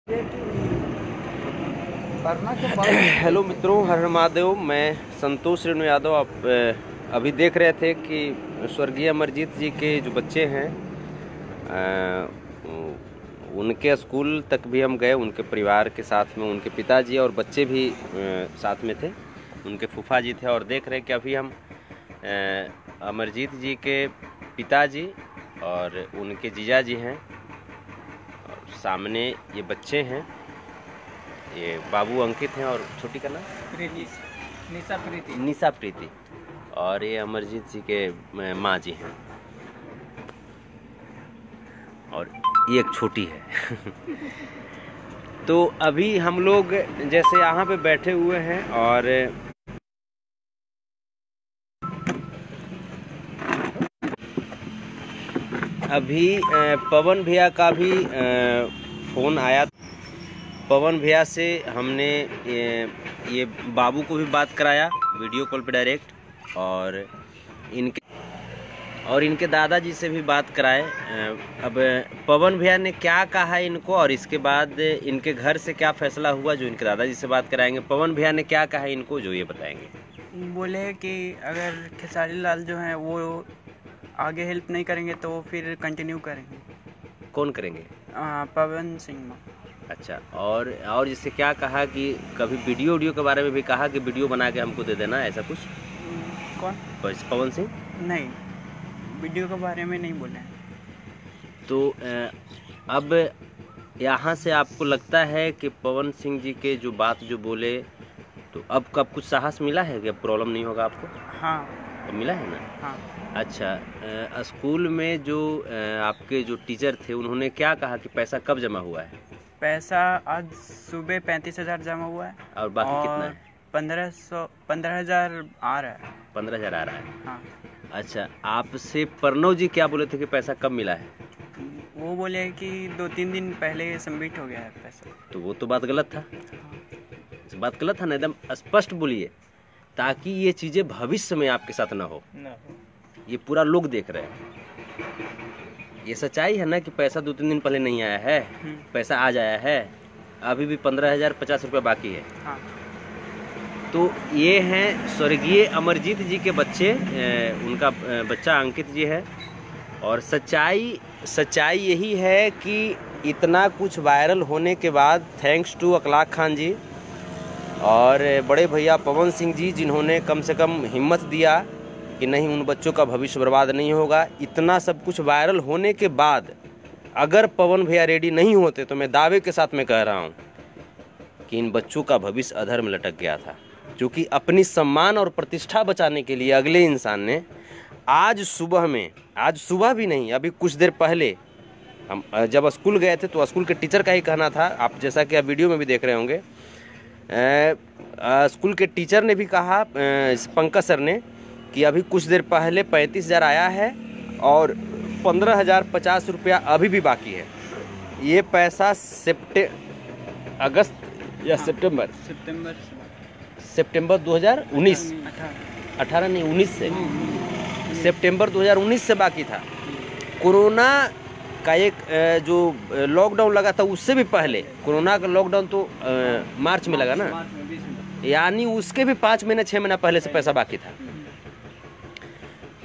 Hello मित्रों, हर हर महादेव। मैं संतोष रेणु यादव। आप अभी देख रहे थे कि स्वर्गीय अमरजीत जी के जो बच्चे हैं उनके स्कूल तक भी हम गए, उनके परिवार के साथ में। उनके पिताजी और बच्चे भी साथ में थे, उनके फूफा जी थे। और देख रहे कि अभी हम अमरजीत जी के पिताजी और उनके जीजा जी हैं, और सामने ये बच्चे हैं। ये बाबू अंकित हैं और छोटी का नाम निशा प्रीति, और ये अमरजीत जी के माँ जी हैं, और ये एक छोटी है। तो अभी हम लोग जैसे यहाँ पे बैठे हुए हैं, और अभी पवन भैया का भी फ़ोन आया। पवन भैया से हमने ये बाबू को भी बात कराया वीडियो कॉल पे डायरेक्ट, और इनके दादाजी से भी बात कराए। अब पवन भैया ने क्या कहा इनको, और इसके बाद इनके घर से क्या फैसला हुआ, जो इनके दादाजी से बात कराएंगे। पवन भैया ने क्या कहा इनको, जो ये बताएंगे। बोले कि अगर खेसारी लाल जो हैं वो आगे हेल्प नहीं करेंगे तो फिर कंटिन्यू करेंगे। कौन करेंगे? पवन सिंह माँ। अच्छा, और जिससे क्या कहा कि कभी वीडियो के बारे में भी कहा कि वीडियो बना के हमको दे देना, ऐसा कुछ? कौन? पवन सिंह? नहीं, वीडियो के बारे में नहीं बोले। तो अब यहाँ से आपको लगता है कि पवन सिंह जी के जो बात जो बोले, तो अब कब कुछ साहस मिला है कि अब प्रॉब्लम नहीं होगा आपको? हाँ, अब मिला है ना? हाँ। अच्छा, स्कूल में जो आपके जो टीचर थे, उन्होंने क्या कहा कि पैसा कब जमा हुआ है? पैसा आज सुबह 35,000 जमा हुआ है, और बाकी कितना है? 15,000 आ रहा है। 15,000 आ रहा है। हाँ। अच्छा, आपसे प्रणव जी क्या बोले थे कि पैसा कब मिला है? वो बोले कि 2-3 दिन पहले सबमिट हो गया है पैसा। तो वो तो बात गलत था। बात गलत था ना, एकदम स्पष्ट बोलिए, ताकि ये चीज़ें भविष्य में आपके साथ ना हो। ये पूरा लोग देख रहे हैं। ये सच्चाई है ना कि पैसा 2-3 दिन पहले नहीं आया है, पैसा आज आया है। अभी भी 15,050 रुपये बाकी है। हाँ। तो ये हैं स्वर्गीय अमरजीत जी के बच्चे, उनका बच्चा अंकित जी है। और सच्चाई यही है कि इतना कुछ वायरल होने के बाद, थैंक्स टू अखलाक खान जी और बड़े भैया पवन सिंह जी, जिन्होंने कम से कम हिम्मत दिया कि नहीं, उन बच्चों का भविष्य बर्बाद नहीं होगा। इतना सब कुछ वायरल होने के बाद अगर पवन भैया रेडी नहीं होते, तो मैं दावे के साथ में कह रहा हूँ कि इन बच्चों का भविष्य अधर में लटक गया था। क्योंकि अपनी सम्मान और प्रतिष्ठा बचाने के लिए अगले इंसान ने आज सुबह भी नहीं, अभी कुछ देर पहले हम जब स्कूल गए थे, तो स्कूल के टीचर का ही कहना था, आप जैसा कि आप वीडियो में भी देख रहे होंगे, स्कूल के टीचर ने भी कहा, पंकज सर ने, कि अभी कुछ देर पहले 35,000 आया है और 15,050 रुपया अभी भी बाकी है। ये पैसा अगस्त या सितंबर 2019 18 नहीं 19 से सितंबर 2019 से बाकी था। कोरोना का एक जो लॉकडाउन लगा था, उससे भी पहले, कोरोना का लॉकडाउन तो मार्च में लगा ना, यानी उसके भी 5 महीने 6 महीना पहले से पैसा बाकी था।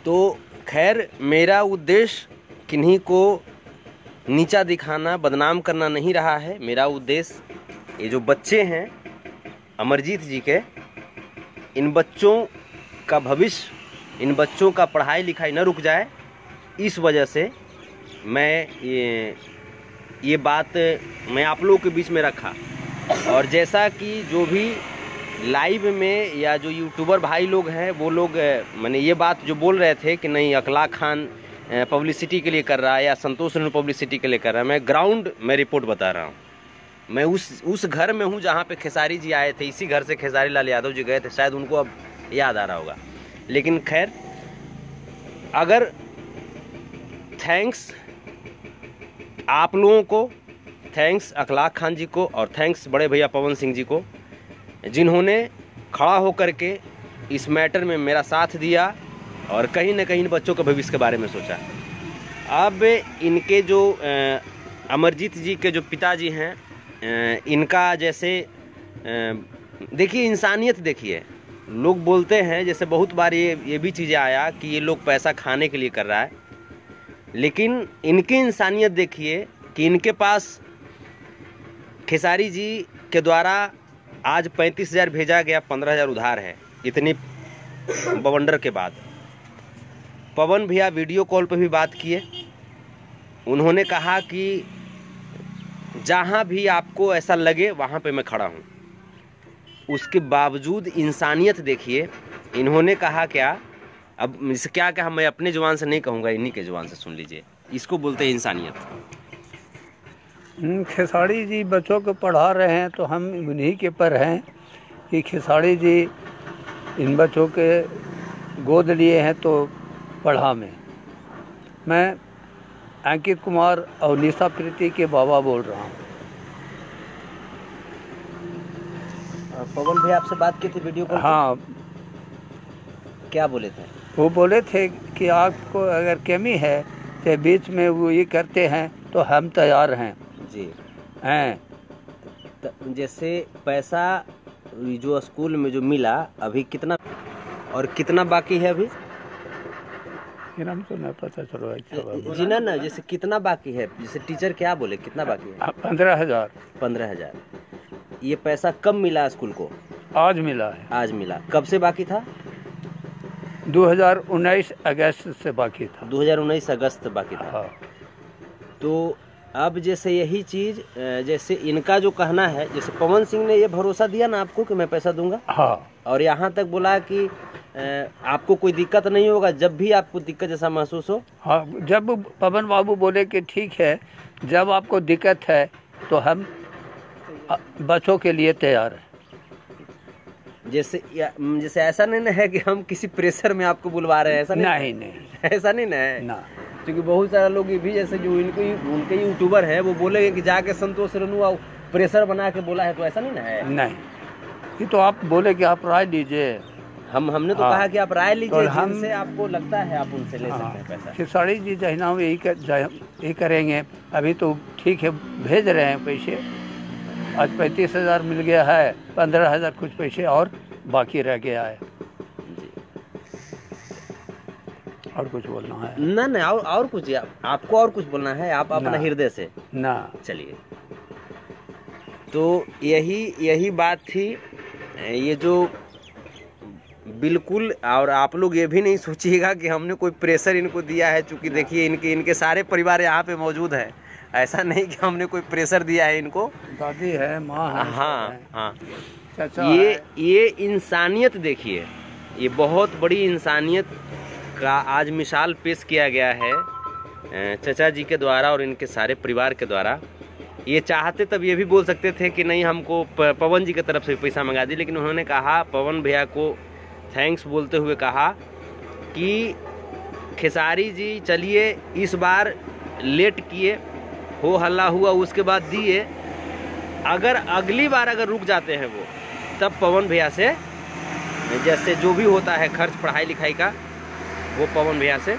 तो खैर, मेरा उद्देश्य किन्हीं को नीचा दिखाना, बदनाम करना नहीं रहा है। मेरा उद्देश्य ये जो बच्चे हैं अमरजीत जी के, इन बच्चों का भविष्य, इन बच्चों का पढ़ाई लिखाई न रुक जाए, इस वजह से मैं ये बात मैं आप लोगों के बीच में रखा। और जैसा कि जो भी लाइव में या जो यूट्यूबर भाई लोग हैं, वो लोग मैंने ये बात जो बोल रहे थे कि नहीं अखलाक खान पब्लिसिटी के लिए कर रहा है या संतोष रेणु पब्लिसिटी के लिए कर रहा है, मैं ग्राउंड में रिपोर्ट बता रहा हूँ। मैं उस घर में हूँ जहाँ पे खेसारी जी आए थे। इसी घर से खेसारी लाल यादव जी गए थे, शायद उनको अब याद आ रहा होगा। लेकिन खैर, अगर थैंक्स आप लोगों को, थैंक्स अखलाक खान जी को, और थैंक्स बड़े भैया पवन सिंह जी को, जिन्होंने खड़ा होकर के इस मैटर में मेरा साथ दिया और कहीं ना कहीं इन बच्चों के भविष्य के बारे में सोचा। अब इनके जो अमरजीत जी के जो पिताजी हैं, इनका जैसे देखिए इंसानियत देखिए, लोग बोलते हैं जैसे बहुत बार ये भी चीज़ें आया कि ये लोग पैसा खाने के लिए कर रहा है, लेकिन इनकी इंसानियत देखिए कि इनके पास खेसारी जी के द्वारा आज 35,000 भेजा गया, 15,000 उधार है। इतनी बवंडर के बाद पवन भैया वीडियो कॉल पे भी बात किए। उन्होंने कहा कि जहाँ भी आपको ऐसा लगे वहाँ पे मैं खड़ा हूँ। उसके बावजूद इंसानियत देखिए, इन्होंने कहा क्या, अब इसे क्या कहा मैं अपने जुबान से नहीं कहूँगा, इन्हीं के जुबान से सुन लीजिए। इसको बोलते हैं इंसानियत। खेसारी जी बच्चों को पढ़ा रहे हैं तो हम उन्हीं के पर हैं कि खेसारी जी इन बच्चों के गोद लिए हैं तो पढ़ा मैं अंकित कुमार और निशा प्रीति के बाबा बोल रहा हूँ। पवन भैया आपसे बात की थी वीडियो कॉल? हाँ, क्या बोले थे? वो बोले थे कि आपको अगर कमी है तो बीच में वो ये करते हैं तो हम तैयार हैं जी हैं। जैसे पैसा जो स्कूल में जो मिला अभी कितना और कितना बाकी है अभी? हम तो नहीं पता चलो जी ना, जैसे कितना बाकी है, जैसे टीचर क्या बोले कितना बाकी है? 15,000। 15,000। ये पैसा कब मिला स्कूल को? आज मिला है। आज मिला। कब से बाकी था? 2019 अगस्त से बाकी था। 2019 अगस्त बाकी था। हाँ। तो अब जैसे यही चीज़, जैसे इनका जो कहना है, जैसे पवन सिंह ने ये भरोसा दिया ना आपको कि मैं पैसा दूंगा। हाँ। और यहाँ तक बोला कि आपको कोई दिक्कत नहीं होगा जब भी आपको दिक्कत जैसा महसूस हो। हाँ, जब पवन बाबू बोले कि ठीक है, जब आपको दिक्कत है तो हम बच्चों के लिए तैयार हैं। जैसे ऐसा नहीं ना है कि हम किसी प्रेशर में आपको बुलवा रहे हैं, ऐसा नहीं ऐसा नहीं ना है ना। क्योंकि बहुत सारे लोग भी जैसे जो उनके यूट्यूबर है वो बोलेंगे कि जाके संतोष रेणु प्रेशर बना के बोला है, तो ऐसा नहीं ना है। नहीं, ये तो आप बोले कि आप राय लीजिए। हमने तो कहा कि आप राय लीजिए, तो जिनसे आपको लगता है आप उनसे ले सकते हैं पैसा। खेसारी जी जहिना यही करेंगे। अभी तो ठीक है, भेज रहे हैं पैसे। आज 35,000 मिल गया है, 15,000 कुछ पैसे और बाकी रह गया है। और कुछ बोलना है? ना और कुछ आपको और कुछ बोलना है? आप अपना हृदय से ना। चलिए, तो यही बात थी। ये जो बिल्कुल, और आप लोग ये भी नहीं सोचिएगा कि हमने कोई प्रेशर इनको दिया है, क्योंकि देखिए इनके सारे परिवार यहाँ पे मौजूद है। ऐसा नहीं कि हमने कोई प्रेशर दिया है इनको। दादी है, माँ है। हाँ। चाचा ये इंसानियत देखिए, ये बहुत बड़ी इंसानियत का आज मिसाल पेश किया गया है चचा जी के द्वारा और इनके सारे परिवार के द्वारा। ये चाहते तब ये भी बोल सकते थे कि नहीं हमको पवन जी की तरफ से पैसा मंगा दी, लेकिन उन्होंने कहा, पवन भैया को थैंक्स बोलते हुए कहा कि खेसारी जी चलिए इस बार लेट किए, हो हल्ला हुआ, उसके बाद दिए, अगर अगली बार अगर रुक जाते हैं वो, तब पवन भैया से जैसे जो भी होता है खर्च पढ़ाई लिखाई का, वो पवन भैया से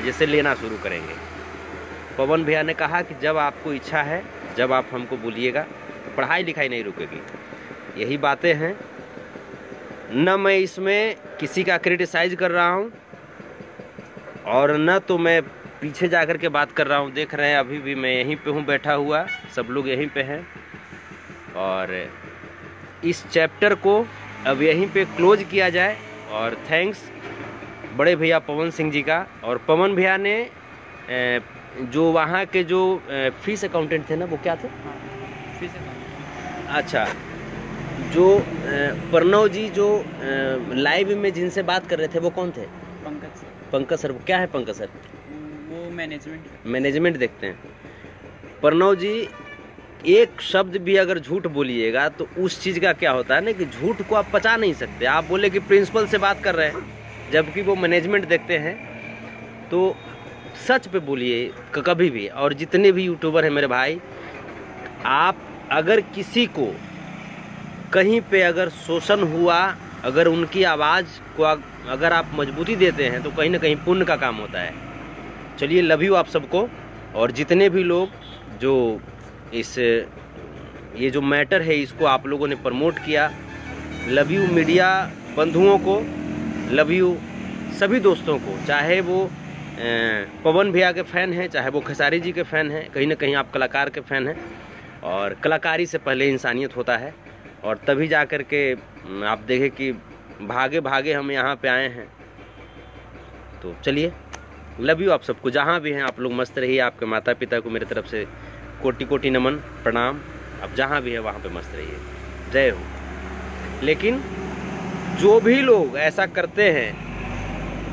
जैसे लेना शुरू करेंगे। पवन भैया ने कहा कि जब आपको इच्छा है, जब आप हमको बोलिएगा, पढ़ाई लिखाई नहीं रुकेगी। यही बातें हैं। न मैं इसमें किसी का क्रिटिसाइज कर रहा हूँ और न तो मैं पीछे जाकर के बात कर रहा हूँ। देख रहे हैं अभी भी मैं यहीं पे हूँ बैठा हुआ, सब लोग यहीं पे हैं। और इस चैप्टर को अब यहीं पे क्लोज किया जाए। और थैंक्स बड़े भैया पवन सिंह जी का। और पवन भैया ने जो वहाँ के जो फीस अकाउंटेंट थे ना, वो क्या थे? Fees accountant. अच्छा, जो प्रणव जी जो लाइव में जिनसे बात कर रहे थे वो कौन थे? पंकज सर। पंकज सर। क्या है पंकज सर? वो मैनेजमेंट देखते हैं। प्रणव जी एक शब्द भी अगर झूठ बोलिएगा तो उस चीज़ का क्या होता है ना कि झूठ को आप पचा नहीं सकते। आप बोले कि प्रिंसिपल से बात कर रहे हैं, जबकि वो मैनेजमेंट देखते हैं, तो सच पे बोलिए कभी भी। और जितने भी यूट्यूबर हैं मेरे भाई, आप अगर किसी को कहीं पे अगर शोषण हुआ, अगर उनकी आवाज़ को अगर आप मजबूती देते हैं तो कहीं ना कहीं पुण्य का काम होता है। चलिए, लव यू आप सबको। और जितने भी लोग जो इस ये जो मैटर है इसको आप लोगों ने प्रमोट किया। लव यू मीडिया बंधुओं को, लव यू सभी दोस्तों को, चाहे वो पवन भैया के फ़ैन हैं, चाहे वो खेसारी जी के फ़ैन हैं, कहीं ना कहीं आप कलाकार के फ़ैन हैं। और कलाकारी से पहले इंसानियत होता है, और तभी जा कर के आप देखें कि भागे भागे हम यहाँ पे आए हैं। तो चलिए, लव यू आप सबको, जहाँ भी हैं आप लोग मस्त रहिए। आपके माता पिता को मेरी तरफ से कोटि कोटि नमन प्रणाम। आप जहाँ भी है वहाँ पे मस्त रहिए, जय हो। लेकिन जो भी लोग ऐसा करते हैं,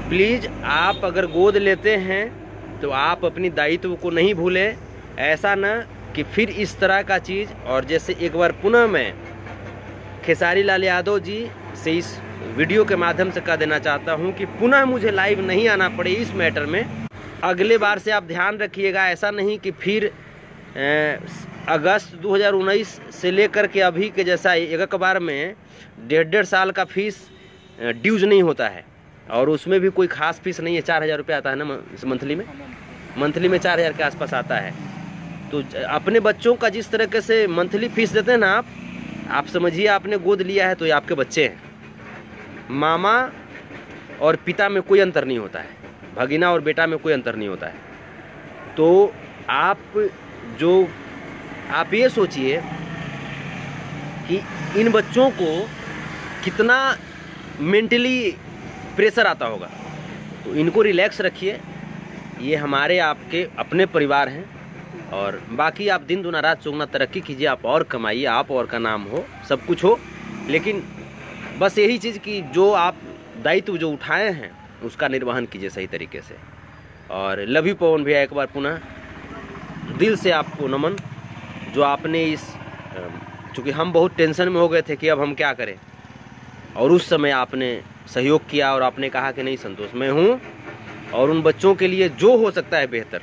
प्लीज़ आप अगर गोद लेते हैं तो आप अपनी दायित्व को नहीं भूलें। ऐसा ना कि फिर इस तरह का चीज़, और जैसे एक बार पुनः मैं खेसारी लाल यादव जी से इस वीडियो के माध्यम से कह देना चाहता हूं कि पुनः मुझे लाइव नहीं आना पड़े इस मैटर में। अगले बार से आप ध्यान रखिएगा, ऐसा नहीं कि फिर अगस्त 2019 से लेकर के अभी के जैसा एक बार में 1.5 साल का फीस ड्यूज नहीं होता है, और उसमें भी कोई खास फीस नहीं है। 4000 रुपये आता है ना मंथली में 4000 के आसपास आता है। तो अपने बच्चों का जिस तरीके से मंथली फीस देते हैं ना आप समझिए आपने गोद लिया है तो ये आपके बच्चे हैं। मामा और पिता में कोई अंतर नहीं होता है, भगीना और बेटा में कोई अंतर नहीं होता है। तो आप ये सोचिए कि इन बच्चों को कितना मेंटली प्रेशर आता होगा। तो इनको रिलैक्स रखिए, ये हमारे आपके अपने परिवार हैं, और बाकी आप दिन दुना रात चौगुना तरक्की कीजिए, आप और कमाइए, आप और का नाम हो, सब कुछ हो। लेकिन बस यही चीज़ कि जो आप दायित्व जो उठाए हैं उसका निर्वहन कीजिए सही तरीके से। और लव यू पवन भैया, एक बार पुनः दिल से आपको नमन, जो आपने चूँकि हम बहुत टेंशन में हो गए थे कि अब हम क्या करें, और उस समय आपने सहयोग किया और आपने कहा कि नहीं संतोष, मैं हूँ और उन बच्चों के लिए जो हो सकता है बेहतर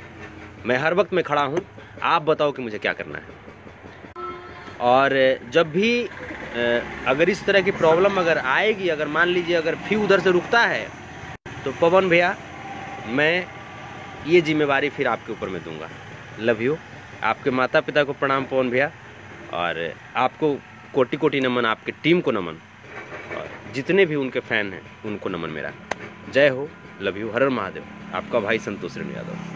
मैं हर वक्त में खड़ा हूँ, आप बताओ कि मुझे क्या करना है। और जब भी अगर इस तरह की प्रॉब्लम अगर आएगी, अगर मान लीजिए अगर फी उधर से रुकता है, तो पवन भैया मैं ये जिम्मेवारी फिर आपके ऊपर में दूंगा। Love you. आपके माता पिता को प्रणाम पवन भैया, और आपको कोटि कोटि नमन, आपके टीम को नमन, और जितने भी उनके फ़ैन हैं उनको नमन मेरा। जय हो, लव यू, हर हर महादेव। आपका भाई संतोष यादव।